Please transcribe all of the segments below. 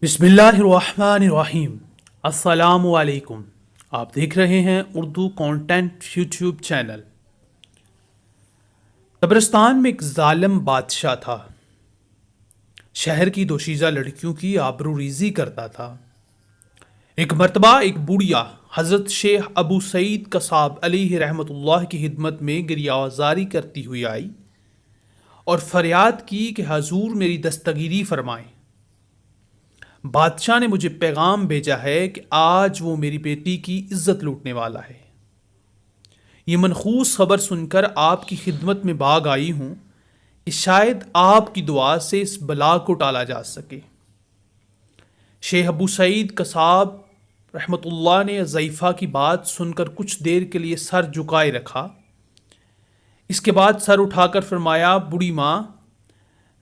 بسم اللہ الرحمن الرحیم۔ السلام علیکم۔ آپ دیکھ رہے ہیں اردو کانٹینٹ یوٹیوب چینل۔ قبرستان میں ایک ظالم بادشاہ تھا۔ شہر کی دوشیزہ لڑکیوں کی آبرو ریزی کرتا تھا۔ ایک مرتبہ ایک بوڑھیا حضرت شیخ ابو سعید کصاب علیہ رحمۃ اللہ کی خدمت میں گریہوزاری کرتی ہوئی آئی اور فریاد کی کہ حضور میری دستگیری فرمائیں۔ بادشاہ نے مجھے پیغام بھیجا ہے کہ آج وہ میری بیٹی کی عزت لوٹنے والا ہے۔ یہ منحوس خبر سن کر آپ کی خدمت میں بھاگ آئی ہوں کہ شاید آپ کی دعا سے اس بلا کو ٹالا جا سکے۔ شیخ ابو سعید کصاب رحمۃ اللہ نے ضعیفہ کی بات سن کر کچھ دیر کے لیے سر جھکائے رکھا۔ اس کے بعد سر اٹھا کر فرمایا، بوڑھی ماں،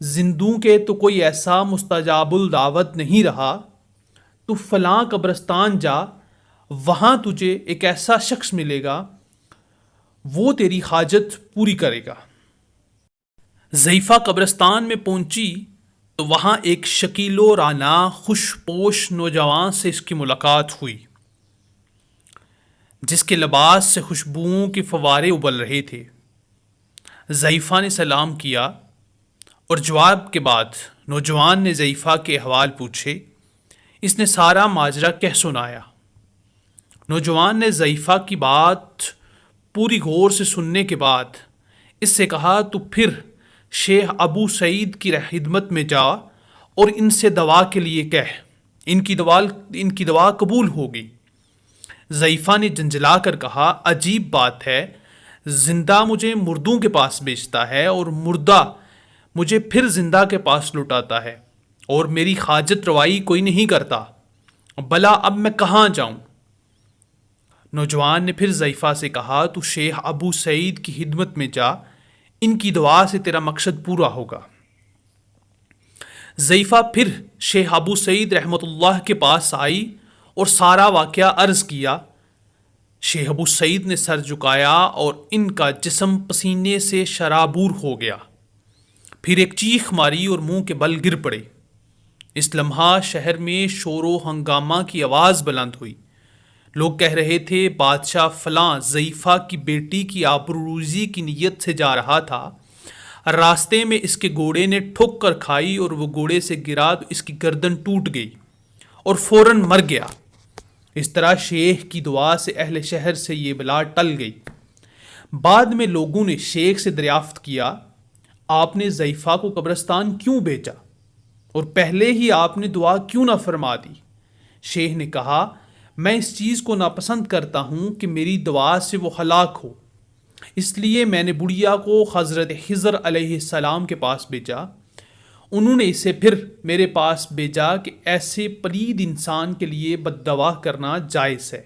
زندوں کے تو کوئی ایسا مستجاب الدعوت نہیں رہا، تو فلاں قبرستان جا، وہاں تجھے ایک ایسا شخص ملے گا، وہ تیری حاجت پوری کرے گا۔ ضعیفہ قبرستان میں پہنچی تو وہاں ایک شکیل و رانا خوش پوش نوجوان سے اس کی ملاقات ہوئی، جس کے لباس سے خوشبوؤں کے فوارے ابل رہے تھے۔ ضعیفہ نے سلام کیا اور جواب کے بعد نوجوان نے ضعیفہ کے احوال پوچھے۔ اس نے سارا ماجرا کہہ سنایا۔ نوجوان نے ضعیفہ کی بات پوری غور سے سننے کے بعد اس سے کہا، تو پھر شیخ ابو سعید کی خدمت میں جا اور ان سے دوا کے لیے کہہ، ان کی دوا قبول ہوگی۔ ضعیفہ نے جنجلا کر کہا، عجیب بات ہے، زندہ مجھے مردوں کے پاس بیچتا ہے اور مردہ مجھے پھر زندہ کے پاس لوٹاتا ہے، اور میری حاجت روائی کوئی نہیں کرتا، بھلا اب میں کہاں جاؤں؟ نوجوان نے پھر ضعیفہ سے کہا، تو شیخ ابو سعید کی خدمت میں جا، ان کی دعا سے تیرا مقصد پورا ہوگا۔ ضعیفہ پھر شیخ ابو سعید رحمۃ اللہ کے پاس آئی اور سارا واقعہ عرض کیا۔ شیخ ابو سعید نے سر جھکایا اور ان کا جسم پسینے سے شرابور ہو گیا، پھر ایک چیخ ماری اور منہ کے بل گر پڑے۔ اس لمحہ شہر میں شور و ہنگامہ کی آواز بلند ہوئی۔ لوگ کہہ رہے تھے، بادشاہ فلاں ضعیفہ کی بیٹی کی آبروریزی کی نیت سے جا رہا تھا، راستے میں اس کے گھوڑے نے ٹھک کر کھائی اور وہ گھوڑے سے گرا تو اس کی گردن ٹوٹ گئی اور فوراً مر گیا۔ اس طرح شیخ کی دعا سے اہل شہر سے یہ بلا ٹل گئی۔ بعد میں لوگوں نے شیخ سے دریافت کیا، آپ نے ضعیفہ کو قبرستان کیوں بھیجا اور پہلے ہی آپ نے دعا کیوں نہ فرما دی؟ شیخ نے کہا، میں اس چیز کو ناپسند کرتا ہوں کہ میری دعا سے وہ ہلاک ہو، اس لیے میں نے بڑھیا کو حضرت خضر علیہ السلام کے پاس بھیجا۔ انہوں نے اسے پھر میرے پاس بھیجا کہ ایسے پلید انسان کے لیے بد دعا کرنا جائز ہے۔